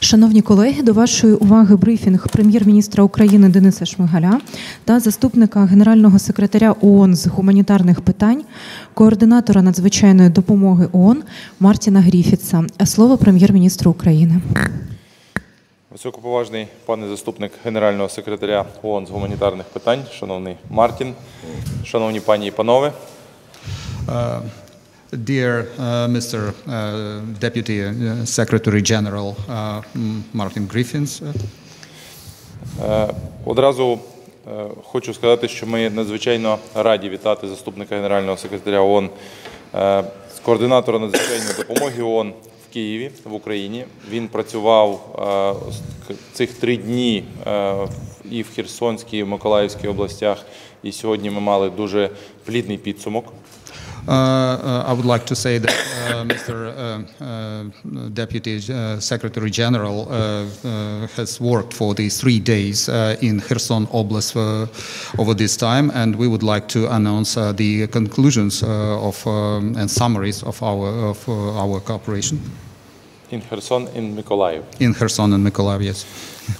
Шановні колеги, до вашої уваги брифінг Прем'єр-міністра України Дениса Шмигаля та Заступника Генерального секретаря ООН з гуманітарних питань, координатора надзвичайної допомоги ООН Мартіна Гріффітса. Слово Прем'єр-міністру України. Високоповажний пане заступник Генерального секретаря ООН з гуманітарних питань, шановний Мартін, шановні пані і панове. Dear Mr. Deputy Secretary General Мартін Гріффітса. Одразу хочу сказати, що ми надзвичайно раді вітати заступника Генерального секретаря ООН з координатора надзвичайної допомоги ООН в Києві, в Україні. Він працював цих 3 дні і в Херсонській, і в Миколаївській областях, і сьогодні ми мали дуже плідний підсумок. I would like to say that Mr. Deputy Secretary General has worked for these 3 days in Kherson Oblast over this time, and we would like to announce the conclusions and summaries of our cooperation. In Kherson, in Mykolaiv. In Kherson and Mykolaiv, yes.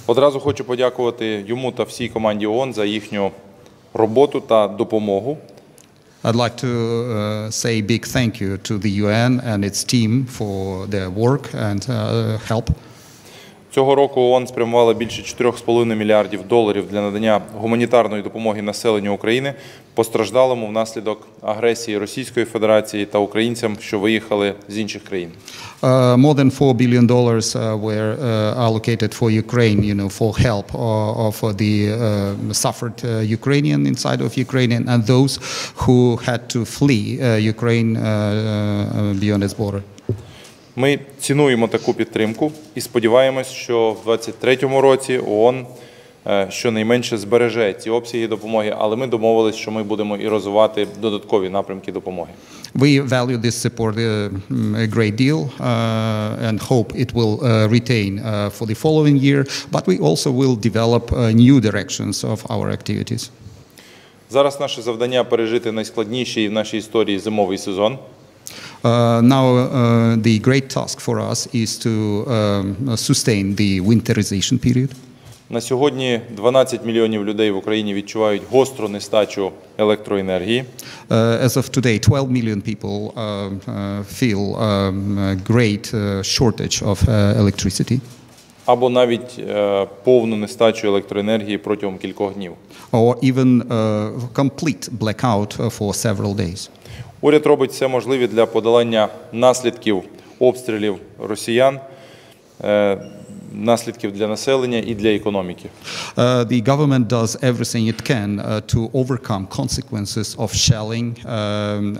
Одразу хочу подякувати йому та всій команді ООН за їхню роботу та допомогу. I'd like to say a big thank you to the UN and its team for their work and help. Цього року ООН спрямувала більше $4,5 мільярдів для надання гуманітарної допомоги населенню України, постраждалому внаслідок агресії Російської Федерації та українцям, що виїхали з інших країн. More than $4 billion were allocated for Ukraine, for help of the suffered Ukrainian inside of Ukraine and those who had to flee Ukraine beyond its border. Ми цінуємо таку підтримку і сподіваємось, що в 2023 році ООН щонайменше збереже ці обсяги допомоги, але ми домовились, що ми будемо і розвивати додаткові напрямки допомоги. We value this support a great deal and hope it will retain for the following year, but we also will develop new directions of our activities. Зараз наше завдання пережити найскладніший в нашій історії зимовий сезон. Now the great task for us is to sustain the winterization period. На сьогодні 12 мільйонів людей в Україні відчувають гостру нестачу електроенергії. As of today, 12 million people feel great shortage of electricity. Або навіть повну нестачу електроенергії протягом кількох днів. Or even complete blackout for several days. Уряд робить все можливе для подолання наслідків обстрілів росіян, наслідків для населення і для економіки. The government does everything it can to overcome consequences of shelling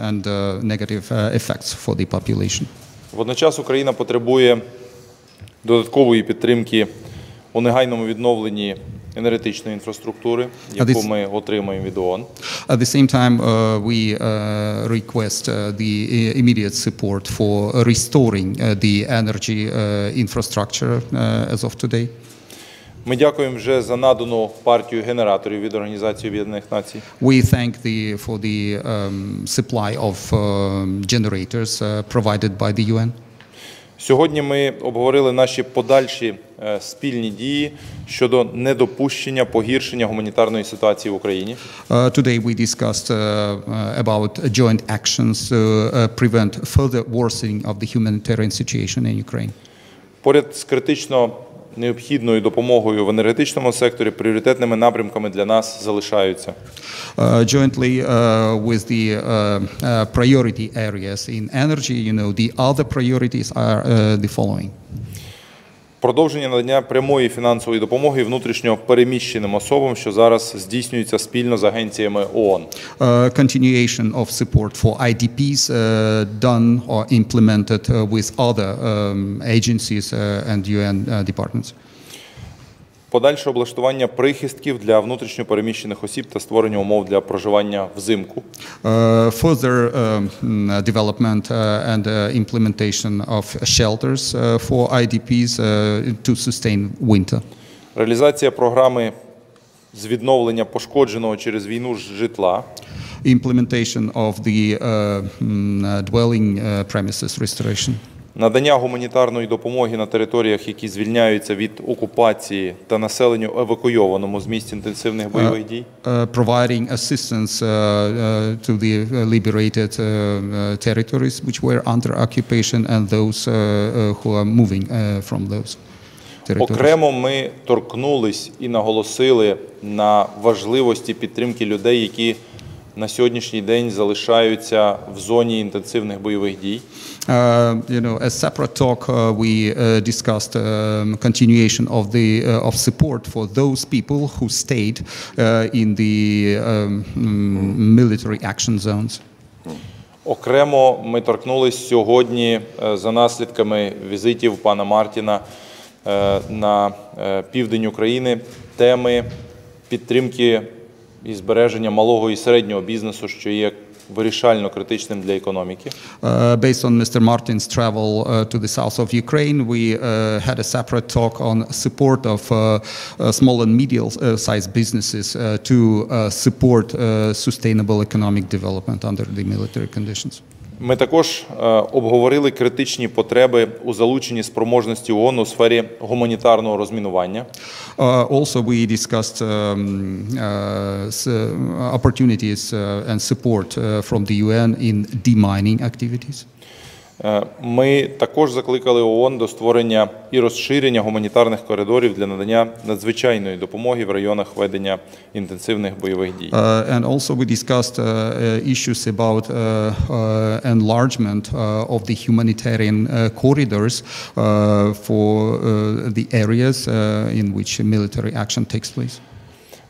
and negative effects for the population. Водночас Україна потребує додаткової підтримки у негайному відновленні енергетичної інфраструктури, яку ми отримаємо від ООН. At the same time, we request the immediate support for restoring the energy infrastructure as of today. Ми дякуємо вже за надану партію генераторів від Організації Об'єднаних Націй. We thank for the supply of generators provided by the UN. Сьогодні ми обговорили наші подальші спільні дії щодо недопущення погіршення гуманітарної ситуації в Україні. Today we discussed about joint actions to prevent further worsening of the humanitarian situation in Ukraine. Поряд з критично необхідною допомогою в енергетичному секторі пріоритетними напрямками для нас залишаються. Jointly with the priority areas in energy, the other priorities are the following. Продовження надання прямої фінансової допомоги внутрішньо переміщеним особам, що зараз здійснюється спільно з агенціями ООН. Continuation of support for IDPs done or implemented with other agencies and UN departments. Подальше облаштування прихистків для внутрішньо переміщених осіб та створення умов для проживання взимку. Further development and implementation of shelters for IDPs to sustain winter. Реалізація програми з відновлення пошкодженого через війну житла. Implementation of the dwelling premises restoration. Надання гуманітарної допомоги на територіях, які звільняються від окупації та населенню евакуйованому з місць інтенсивних бойових дій. Providing assistance to the liberated territories which were under occupation and those who are moving from those territories. Окремо ми торкнулись і наголосили на важливості підтримки людей, які на сьогоднішній день залишаються в зоні інтенсивних бойових дій. As separate talk, we discussed continuation of support for those people who stayed in the military action zones. Окремо ми торкнулись сьогодні за наслідками візитів пана Мартіна на південь України теми підтримки і збереження малого і середнього бізнесу, що є вирішально критичним для економіки. Based on Mr. Martin's travel to the south of Ukraine, we had a separate talk on support of small and medium-sized businesses to support sustainable economic development under the military conditions. Ми також обговорили критичні потреби у залученні спроможності ООН у сфері гуманітарного розмінування. Also, we discussed opportunities and support from the UN in demining activities. Ми також закликали ООН до створення і розширення гуманітарних коридорів для надання надзвичайної допомоги в районах ведення інтенсивних бойових дій. And also we discussed issues about enlargement of the humanitarian corridors for the areas in which military action takes place.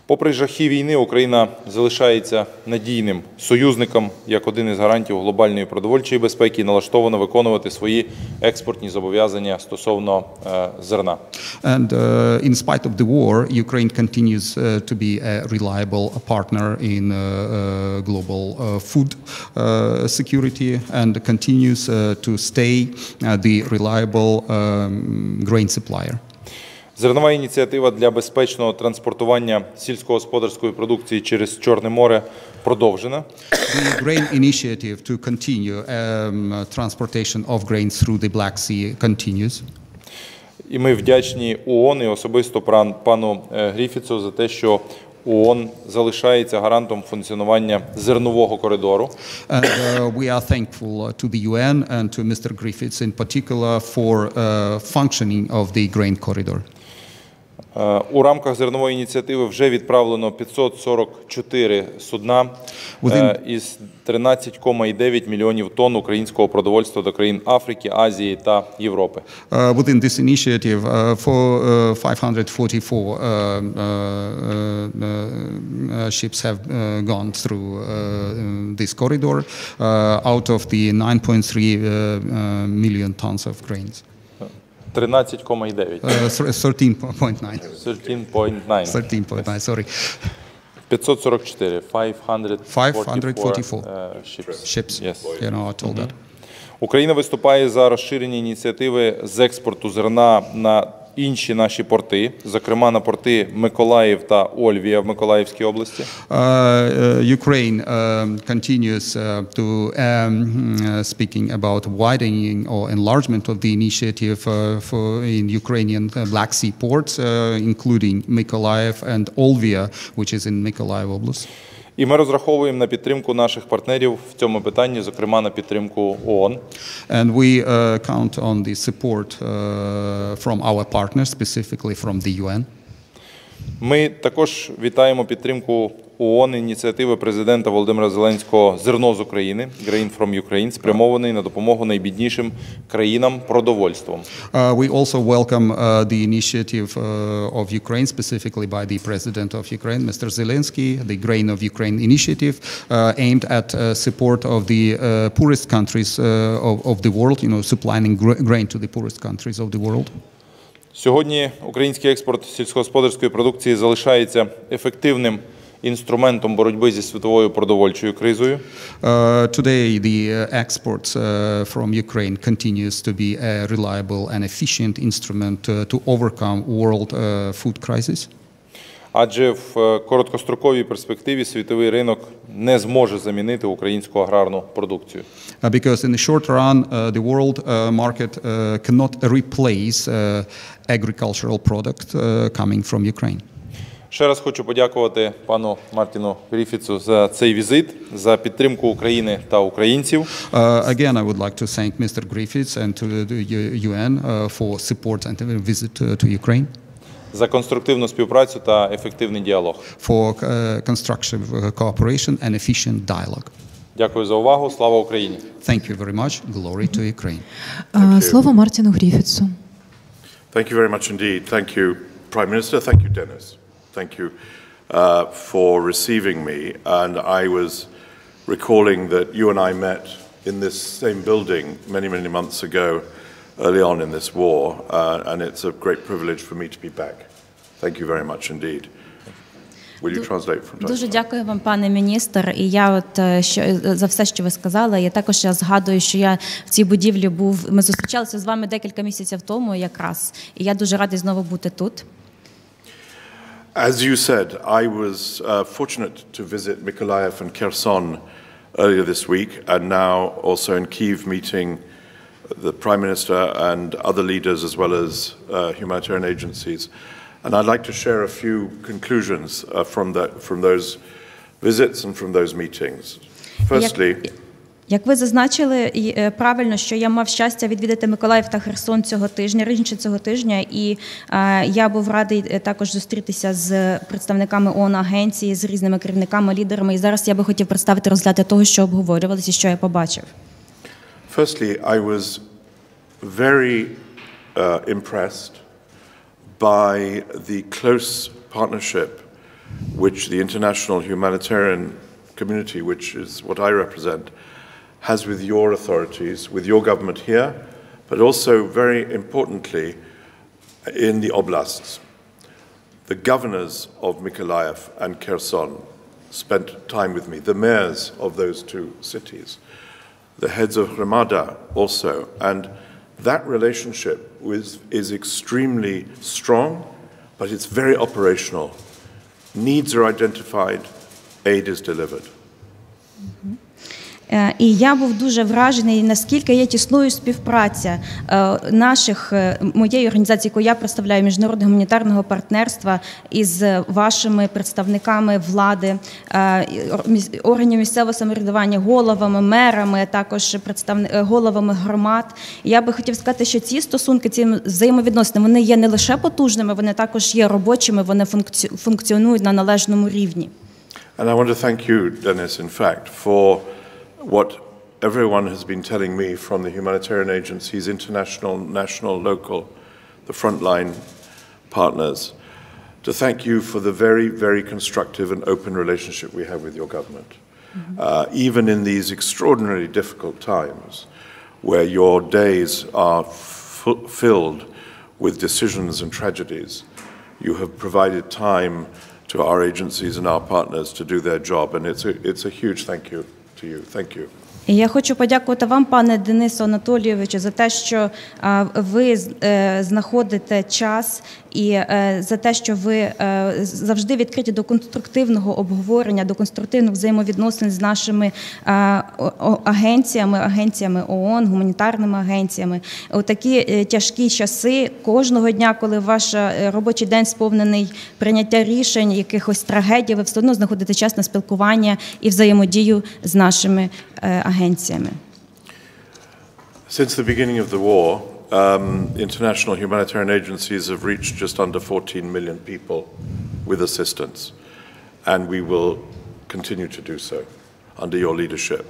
Попри жахи війни, Україна залишається надійним союзником як один із гарантів глобальної продовольчої безпеки і налаштована виконувати свої експортні зобов'язання стосовно зерна. And in spite of the war, Ukraine continues to be a reliable partner in global food security and continues to stay the reliable grain supplier. Зернова ініціатива для безпечного транспортування сільськогосподарської продукції через Чорне море продовжена. The grain initiative to continue transportation of grain through the Black Sea continues. І ми вдячні ООН і особисто пану Гріффітсу за те, що ООН залишається гарантом функціонування зернового коридору. And we are thankful to the UN and to Mr. Griffiths in particular for functioning of the grain corridor. У рамках зернової ініціативи вже відправлено 544 судна із 13,9 мільйонів тонн українського продовольства до країн Африки, Азії та Європи. Within this initiative, 544 ships have gone through this corridor out of the 9.3 million tons of grains. 13,9. 13.9. 13.9, sorry. 544, 544 ships. Yes. You know, I told that. Україна виступає за розширення ініціативи з експорту зерна на інші наші порти, зокрема на порти Миколаїв та Ольвія в Миколаївській області. Ukraine continues to speaking about widening or enlargement of the initiative in Ukrainian Black Sea ports, including Mykolaiv and Olvia, which is in Mykolaiv Oblast. І ми розраховуємо на підтримку наших партнерів в цьому питанні, зокрема на підтримку ООН. And we count on the support from our partners, specifically from the UN. Ми також вітаємо підтримку ООН ініціативи президента Володимира Зеленського «Зерно з України» Grain from Ukraine, спрямований на допомогу найбіднішим країнам продовольством. We also welcome the initiative of Ukraine, specifically by the President of Ukraine, Mr. Zelensky, the Grain of Ukraine initiative, aimed at support of the poorest countries of the world, supplying grain to the poorest countries of the world. Сьогодні український експорт сільськогосподарської продукції залишається ефективним інструментом боротьби зі світовою продовольчою кризою. Today the exports from Ukraine continues to be a reliable and efficient instrument to overcome world food crisis. адже в короткостроковій перспективі світовий ринок не зможе замінити українську аграрну продукцію. Because in the short run, the world market cannot replace agricultural product coming from Ukraine. Ще раз хочу подякувати пану Мартіну Гріффітсу за цей візит, за підтримку України та українців. Again, I would like to thank Mr. Gryffits and to the UN for support and visit to Ukraine. За конструктивну співпрацю та ефективний діалог. For constructive cooperation and efficient dialogue. Дякую за увагу. Слава Україні. Thank you very much. Glory to Ukraine. Слово Мартіну Гріффітсу. Thank you very much indeed. Thank you, Prime Minister. Thank you, Denis. Thank you for receiving me. And I was recalling that you and I met in this same building many, many months ago, early on in this war, and it's a great privilege for me to be back. Thank you very much indeed. Will you translate from time to time? Дуже дякую вам, пане міністр. І я за все, що ви сказали. Я також згадую, що я в цій будівлі був. Ми зустрічалися з вами декілька місяців тому якраз. І я дуже радий знову бути тут. As you said, I was fortunate to visit Mykolaiv and Kherson earlier this week, and now also in Kyiv meeting the Prime Minister and other leaders as well as humanitarian agencies. And I'd like to share a few conclusions from those visits and from those meetings. Firstly, як ви зазначили правильно, що я мав щастя відвідати Миколаїв та Херсон цього тижня, раніше цього тижня, і я був радий також зустрітися з представниками ООН-агенції, з різними керівниками, лідерами, і зараз я би хотів представити розгляд того, що обговорювалося і що я побачив. Firstly, I was very impressed by the close partnership which the international humanitarian community, which is what I represent, has with your authorities, with your government here, but also very importantly in the oblasts. The governors of Mykolaiv and Kherson spent time with me, the mayors of those two cities, the heads of Hromada also, and that relationship is extremely strong, but it's very operational. Needs are identified, aid is delivered. І я був дуже вражений, наскільки є тісною співпраця моєї організації, яку я представляю, Міжнародного гуманітарного партнерства, із вашими представниками влади, органів місцевого самоврядування, головами, мерами, а також головами громад. І я би хотів сказати, що ці стосунки, ці взаємовідносини, вони є не лише потужними, вони також є робочими, вони функціонують на належному рівні. And I want to thank you, Denis, in fact, for what everyone has been telling me from the humanitarian agencies, international, national, local, the frontline partners, to thank you for the very, very constructive and open relationship we have with your government. Even in these extraordinarily difficult times, where your days are filled with decisions and tragedies, you have provided time to our agencies and our partners to do their job, and it's a huge thank you to you. Thank you. І я хочу подякувати вам, пане Денису Анатолійовичу, за те, що ви знаходите час і за те, що ви завжди відкриті до конструктивного обговорення, до конструктивних взаємовідносин з нашими агенціями ООН, гуманітарними агенціями. У такі тяжкі часи, кожного дня, коли ваш робочий день сповнений прийняття рішень, якихось трагедій, ви все одно знаходите час на спілкування і взаємодію з нашими агенціями. Since the beginning of the war, international humanitarian agencies have reached just under 14 million people with assistance, and we will continue to do so under your leadership.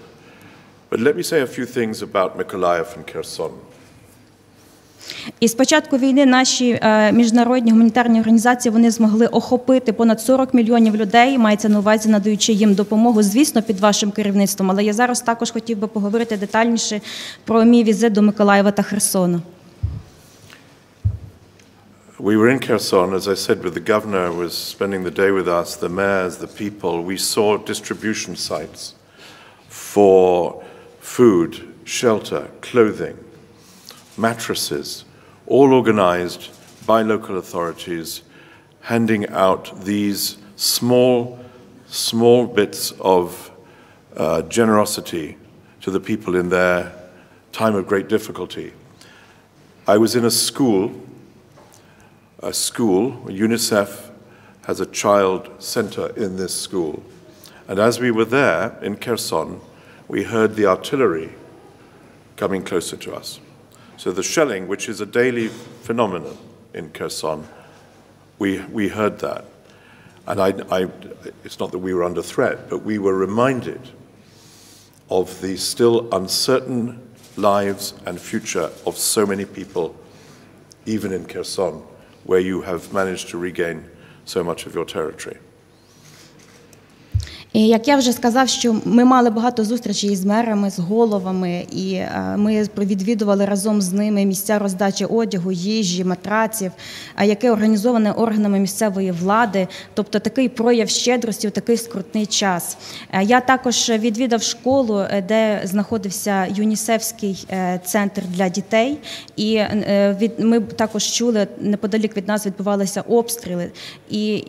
But let me say a few things about Mykolaiv and Kherson. І з початку війни наші міжнародні гуманітарні організації, вони змогли охопити понад 40 мільйонів людей, мається на увазі, надаючи їм допомогу, звісно, під вашим керівництвом. Але я зараз також хотів би поговорити детальніше про мій візит до Миколаєва та Херсону. We were in Kherson, as I said, with the governor was spending the day with us, the mayors, the people. We saw distribution sites for food, shelter, clothing, mattresses, all organized by local authorities, handing out these small bits of generosity to the people in their time of great difficulty. I was in a school, UNICEF has a child center in this school. And as we were there in Kherson, we heard the artillery coming closer to us. So the shelling, which is a daily phenomenon in Kherson, we heard that. And it's not that we were under threat, but we were reminded of the still uncertain lives and future of so many people, even in Kherson, where you have managed to regain so much of your territory. І як я вже сказав, що ми мали багато зустрічей з мерами, з головами, і ми відвідували разом з ними місця роздачі одягу, їжі, матраців, яке організоване органами місцевої влади, тобто такий прояв щедрості у такий скрутний час. Я також відвідав школу, де знаходився ЮНІСЕФський центр для дітей, і ми також чули, неподалік від нас відбувалися обстріли, і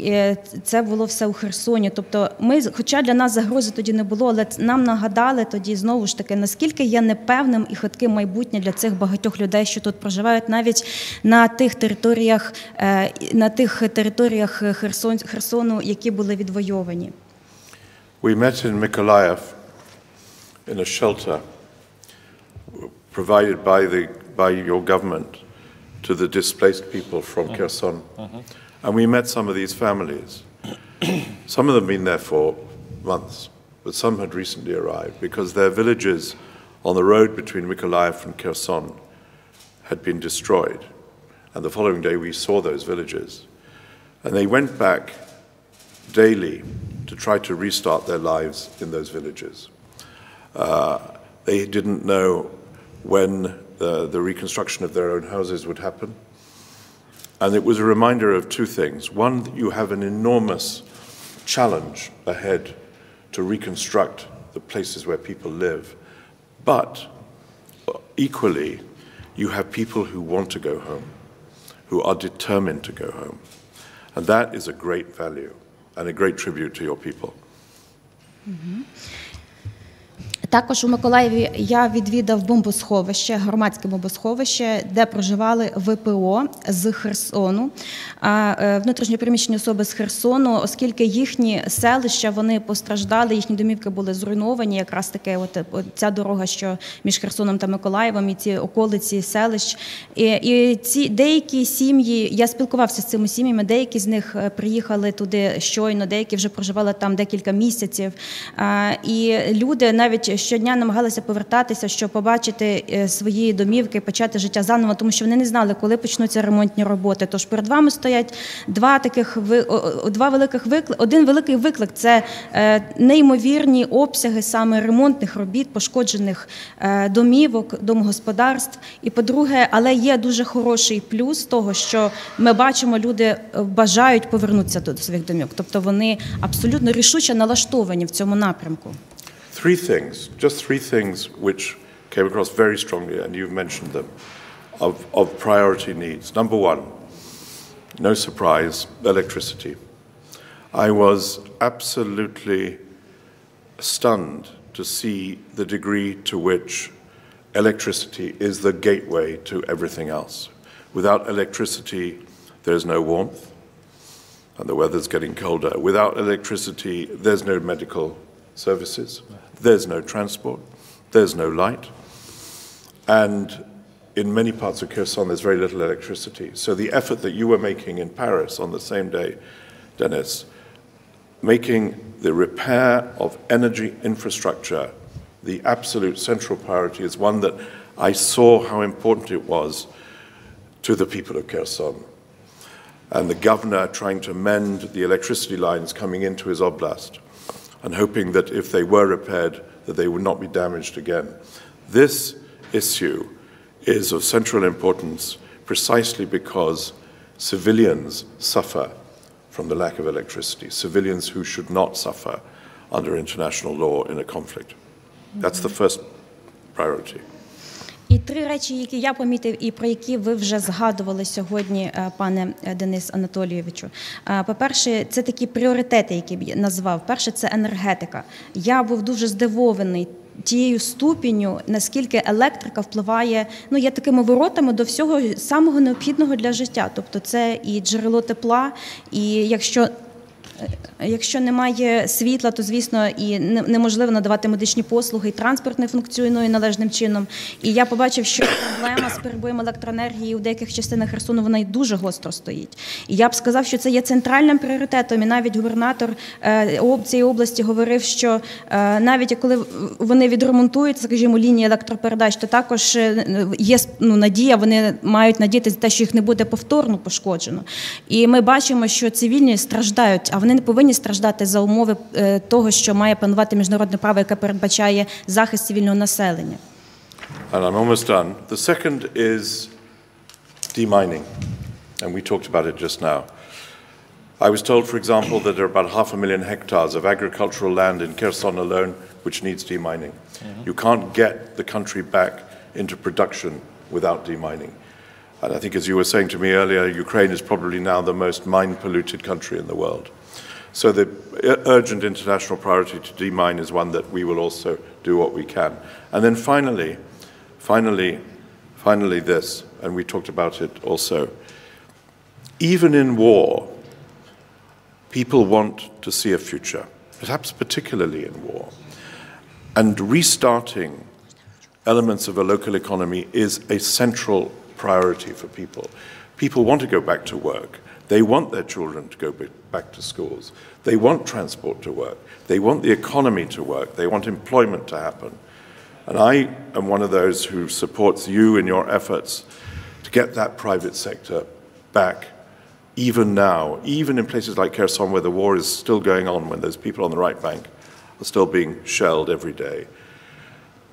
це було все у Херсоні. Тобто ми, хоча для нас загрози тоді не було, але нам нагадали тоді знову ж таки, наскільки є непевним і хитке майбутнє для цих багатьох людей, що тут проживають навіть на тих територіях Херсону, які були відвойовані. We met in Mykolaiv in a shelter provided by your government to the displaced people from Kherson. And we met some of these families. Some of them have been there for months, but some had recently arrived because their villages on the road between Mykolaiv and Kherson had been destroyed. And the following day we saw those villages. And they went back daily to try to restart their lives in those villages. They didn't know when the reconstruction of their own houses would happen. And it was a reminder of two things. One, that you have an enormous challenge ahead to reconstruct the places where people live. But equally, you have people who want to go home, who are determined to go home. And that is a great value and a great tribute to your people. Також у Миколаєві я відвідав бомбосховище, громадське бомбосховище, де проживали ВПО з Херсону, внутрішньо переміщені особи з Херсону, оскільки їхні селища, вони постраждали, їхні домівки були зруйновані, якраз таке ця дорога, що між Херсоном та Миколаєвом, і ці околиці селищ. І ці деякі сім'ї, я спілкувався з цими сім'ями, деякі з них приїхали туди щойно, деякі вже проживали там декілька місяців. І люди навіть щодня намагалися повертатися, щоб побачити свої домівки, почати життя заново, тому що вони не знали, коли почнуться ремонтні роботи. Тож перед вами стоять один великий виклик – це неймовірні обсяги саме ремонтних робіт, пошкоджених домівок, домогосподарств. І по-друге, але є дуже хороший плюс того, що ми бачимо, люди бажають повернутися до своїх домівок. Тобто вони абсолютно рішуче налаштовані в цьому напрямку. Just three things which came across very strongly, and you've mentioned them, of priority needs. Number one, no surprise, electricity. I was absolutely stunned to see the degree to which electricity is the gateway to everything else. Without electricity, there's no warmth, and the weather's getting colder. Without electricity, there's no medical services. There's no transport, there's no light, and in many parts of Kherson there's very little electricity. So the effort that you were making in Paris on the same day, Denis, making the repair of energy infrastructure the absolute central priority is one that I saw how important it was to the people of Kherson. And the governor trying to mend the electricity lines coming into his oblast, and hoping that if they were repaired, that they would not be damaged again. This issue is of central importance precisely because civilians suffer from the lack of electricity, civilians who should not suffer under international law in a conflict. That's the first priority. І три речі, які я помітив і про які ви вже згадували сьогодні, пане Денис Анатолійовичу. По-перше, це такі пріоритети, які б я назвав. Перше, це енергетика. Я був дуже здивований тією ступінню, наскільки електрика впливає, є такими воротами до всього самого необхідного для життя. Тобто це і джерело тепла, і якщо немає світла, то, звісно, і неможливо надавати медичні послуги, і транспорт не функціонує належним чином. І я побачив, що проблема з перебоєм електроенергії у деяких частинах Херсону, вона й дуже гостро стоїть. І я б сказав, що це є центральним пріоритетом. І навіть губернатор цієї області говорив, що навіть коли вони відремонтують, скажімо, лінії електропередач, то також є надія, вони мають надіятися на те, що їх не буде повторно пошкоджено. І ми бачимо, що цивільні страждають, а вони не повинні страждати за умови того, що має панувати міжнародне право, яке передбачає захист цивільного населення. And I'm almost done. The second is demining, and we talked about it just now. I was told, for example, that there are about 500,000 hectares of agricultural land in Kherson alone which needs demining. You can't get the country back into production without demining. And I think, as you were saying to me earlier, Ukraine is probably now the most mine-polluted country in the world. So the urgent international priority to demine is one that we will also do what we can. And then finally this, and we talked about it also. Even in war, people want to see a future, perhaps particularly in war. And restarting elements of a local economy is a central priority for people. People want to go back to work. They want their children to go back to schools. They want transport to work. They want the economy to work. They want employment to happen. And I am one of those who supports you in your efforts to get that private sector back, even now, even in places like Kherson where the war is still going on, when those people on the right bank are still being shelled every day.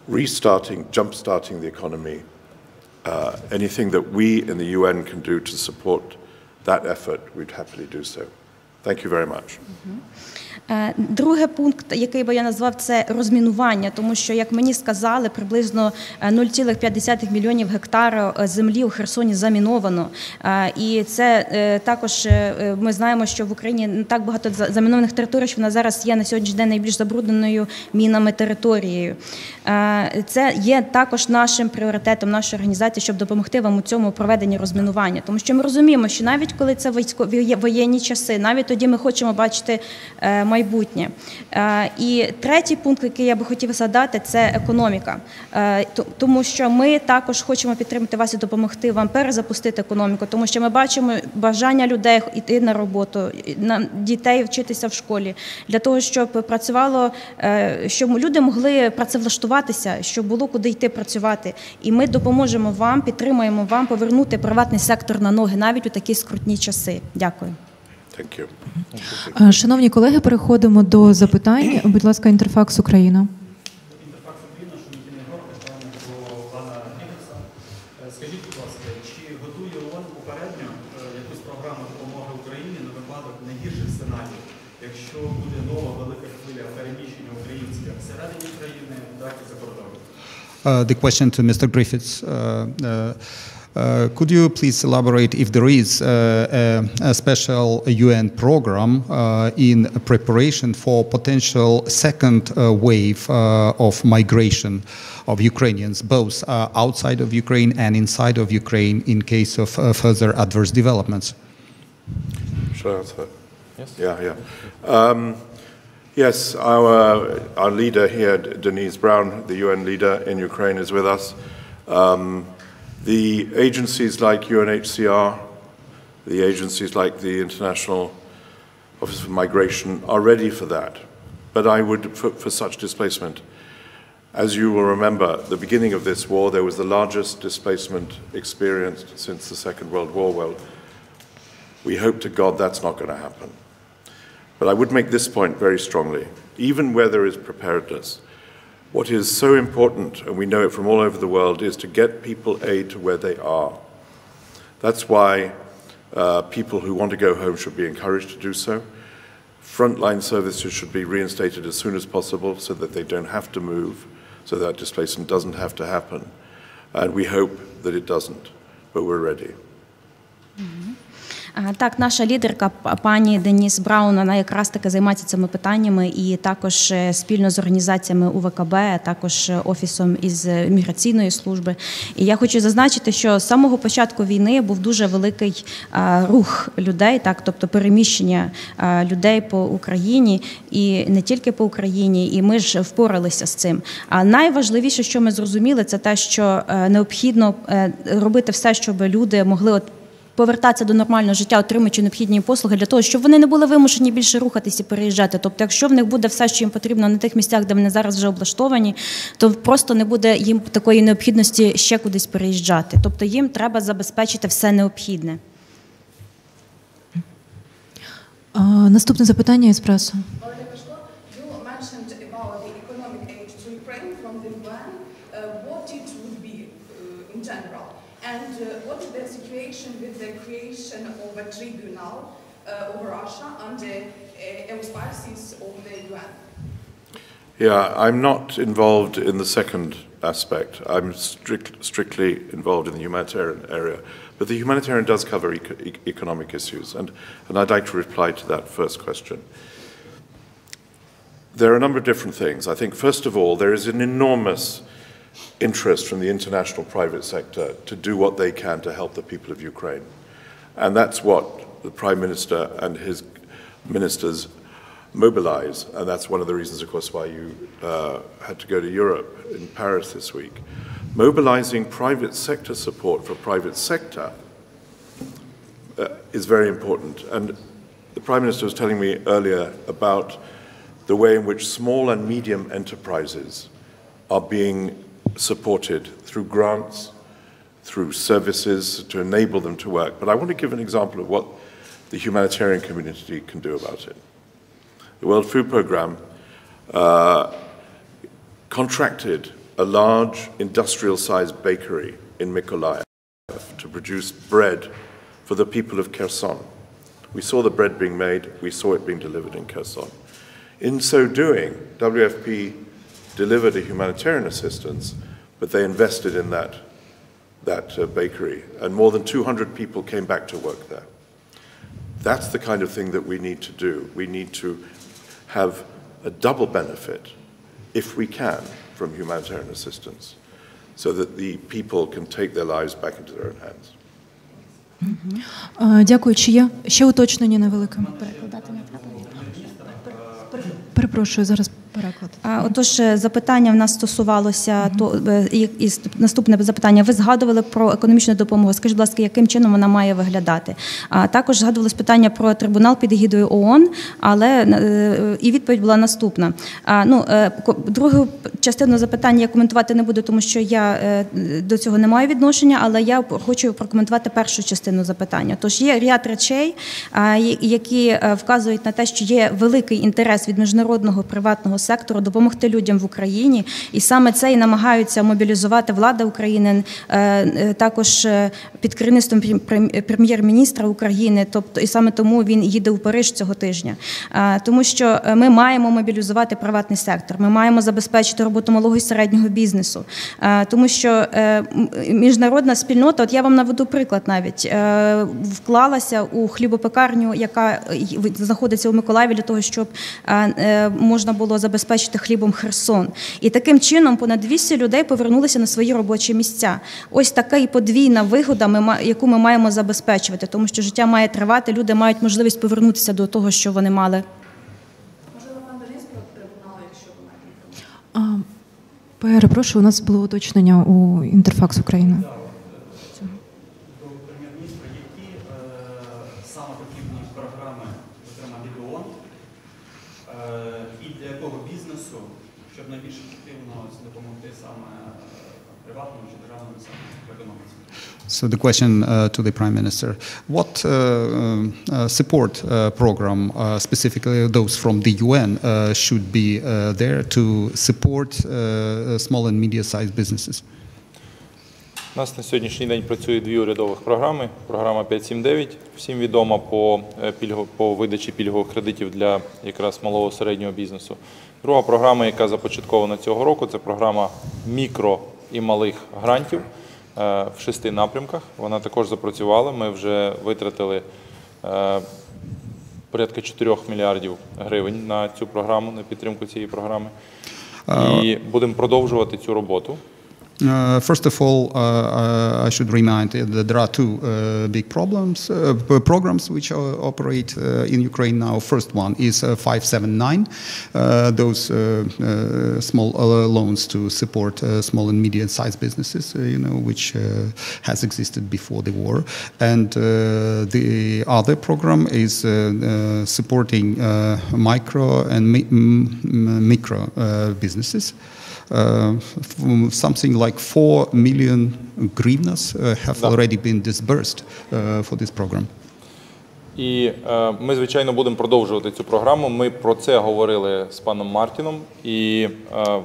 Restarting, jump-starting the economy, anything that we in the UN can do to support that effort, we'd happily do so. Thank you very much. Другий пункт, який би я назвав, це розмінування, тому що, як мені сказали, приблизно 0,5 мільйонів гектарів землі у Херсоні заміновано. І це також, ми знаємо, що в Україні не так багато замінованих територій, що вона зараз є на сьогоднішній день найбільш забрудненою мінами територією. Це є також нашим пріоритетом нашої організації, щоб допомогти вам у цьому проведенні розмінування. Тому що ми розуміємо, що навіть коли це воєнні часи, навіть тоді ми хочемо бачити майбутнє. І третій пункт, який я би хотіла згадати, це економіка. Тому що ми також хочемо підтримати вас і допомогти вам перезапустити економіку, тому що ми бачимо бажання людей йти на роботу, дітей вчитися в школі, для того, щоб працювало, щоб люди могли працевлаштуватися, щоб було куди йти працювати. І ми допоможемо вам, підтримуємо вам повернути приватний сектор на ноги навіть у такі скрутні часи. Дякую. Thank you. Шановні колеги, переходимо до запитань. Будь ласка, Інтерфакс Україна. Інтерфакс Україна, шановні питання до пана Гріффітса. Скажіть, будь ласка, чи готує ООН попередньо якусь програму допомоги Україні на випадок найгірших сценаріїв, якщо буде нова велика хвиля переміщення українців як всередині країни, так і за кордоном? The question to Mr. Gryffitts. Could you please elaborate if there is a special UN program in preparation for potential second wave of migration of Ukrainians, both outside of Ukraine and inside of Ukraine, in case of further adverse developments? Shall I answer? Yes. Yeah. Yes, our leader here, Denise Brown, the UN leader in Ukraine, is with us. The agencies like UNHCR, the agencies like the International Office for Migration are ready for that. But I would, for such displacement, as you will remember, at the beginning of this war, there was the largest displacement experienced since the Second World War. Well, we hope to God that's not going to happen. But I would make this point very strongly. Even where there is preparedness, what is so important, and we know it from all over the world, is to get people aid to where they are. That's why people who want to go home should be encouraged to do so. Frontline services should be reinstated as soon as possible so that they don't have to move, so that displacement doesn't have to happen. and we hope that it doesn't, but we're ready. Так, наша лідерка, пані Деніс Браун, вона якраз таки займається цими питаннями і також спільно з організаціями УВКБ, також офісом із міграційної служби. І я хочу зазначити, що з самого початку війни був дуже великий рух людей, так, тобто переміщення людей по Україні і не тільки по Україні, і ми ж впоралися з цим. А найважливіше, що ми зрозуміли, це те, що необхідно робити все, щоб люди могли повертатися до нормального життя, отримуючи необхідні послуги для того, щоб вони не були вимушені більше рухатись і переїжджати. Тобто, якщо в них буде все, що їм потрібно на тих місцях, де вони зараз вже облаштовані, то просто не буде їм такої необхідності ще кудись переїжджати. Тобто їм треба забезпечити все необхідне. Наступне запитання із преси. And what is the situation with the creation of a tribunal over Russia under auspices of the UN? Yeah, I'm not involved in the second aspect. I'm strictly involved in the humanitarian area. But the humanitarian does cover economic issues, and I'd like to reply to that first question. There are a number of different things. I think, first of all, there is an enormous interest from the international private sector to do what they can to help the people of Ukraine. And that's what the Prime Minister and his ministers mobilize, and that's one of the reasons, of course, why you had to go to Europe in Paris this week. Mobilizing private sector support for private sector is very important. And the Prime Minister was telling me earlier about the way in which small and medium enterprises are being supported through grants, through services to enable them to work. But I want to give an example of what the humanitarian community can do about it. The World Food Programme contracted a large industrial-sized bakery in Mykolaiv to produce bread for the people of Kherson. We saw the bread being made, we saw it being delivered in Kherson. In so doing, WFP delivered a humanitarian assistance, but they invested in that bakery, and more than 200 people came back to work there. That's the kind of thing that we need to do. We need to have a double benefit, if we can, from humanitarian assistance, so that the people can take their lives back into their own hands. Дякую. Чи є ще уточнення невелике? Перепрошую, зараз переклад. Отож, запитання в нас стосувалося, і наступне запитання. Ви згадували про економічну допомогу. Скажіть, будь ласка, яким чином вона має виглядати? Також згадувалось питання про трибунал під егідою ООН, але і відповідь була наступна. Другу частину запитання я коментувати не буду, тому що я до цього не маю відношення, але я хочу прокоментувати першу частину запитання. Тож є ряд речей, які вказують на те, що є великий інтерес від міжнародного приватного сектору допомогти людям в Україні, і саме це і намагаються мобілізувати влада України, також під керівництвом Прем'єр-міністра України, тобто і саме тому він їде у Париж цього тижня. Тому що ми маємо мобілізувати приватний сектор, ми маємо забезпечити роботу малого і середнього бізнесу, тому що міжнародна спільнота, от я вам наведу приклад навіть, вклалася у хлібопекарню, яка знаходиться у Миколаєві для того, щоб можна було забезпечити хлібом Херсон. І таким чином понад 200 людей повернулися на свої робочі місця. Ось така і подвійна вигода, яку ми маємо забезпечувати, тому що життя має тривати, люди мають можливість повернутися до того, що вони мали. Можливо, пан Денис про трибунал, якщо ви маєте. Перепрошую, у нас було уточнення у Інтерфакс України. До Прем'єр-міністра, які саме потрібні програми, зокрема від ООН, і для якого бізнесу, щоб найбільш ефективно допомогти саме приватному чи державному сектору в економіці? So the question to the Prime Minister, what support program, specifically those from the UN, should be there to support small and medium-sized businesses? У нас на сьогоднішній день працює дві урядових програми. Програма 579, всім відома по видачі пільгових кредитів для якраз малого і середнього бізнесу. Друга програма, яка започаткована цього року, це програма мікро і малих грантів. в 6 напрямках. Вона також запрацювала. Ми вже витратили порядка 4 мільярдів гривень на цю програму, на підтримку цієї програми. І будемо продовжувати цю роботу. First of all, I should remind that there are two big programs which operate in Ukraine now. First one is 579, those small loans to support small and medium-sized businesses, which has existed before the war. And the other program is supporting micro and micro businesses. Something like 4 million hryvnias have already been disbursed for this program. І ми, звичайно, будемо продовжувати цю програму. Ми про це говорили з паном Мартіном. І,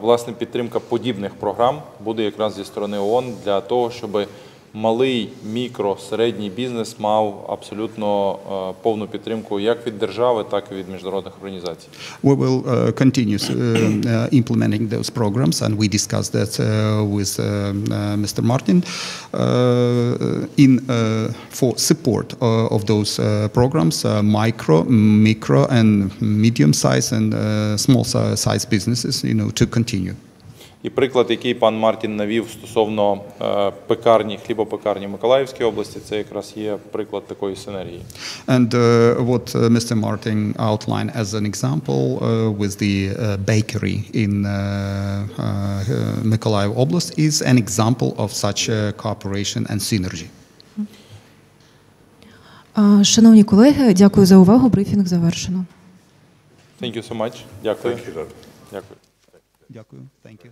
власне, підтримка подібних програм буде якраз зі сторони ООН для того, щоб малий, мікро, середній бізнес мав абсолютно повну підтримку як від держави, так і від міжнародних організацій. We will continue implementing those programs, and we discussed that with Mr. Martin for support of those programs, micro, and medium-sized and small-sized businesses, to continue. І приклад, який пан Мартін навів стосовно пекарні, хлібопекарні в Миколаївській області, це якраз є приклад такої синергії. And what Mr. Martin outlined as an example with the bakery in Mykolaiv Oblast is an example of such cooperation and synergy. Шановні колеги, дякую за увагу. Брифінг завершено. Thank you so much. Дякую. Thank you. Дякую. Дякую. Thank you.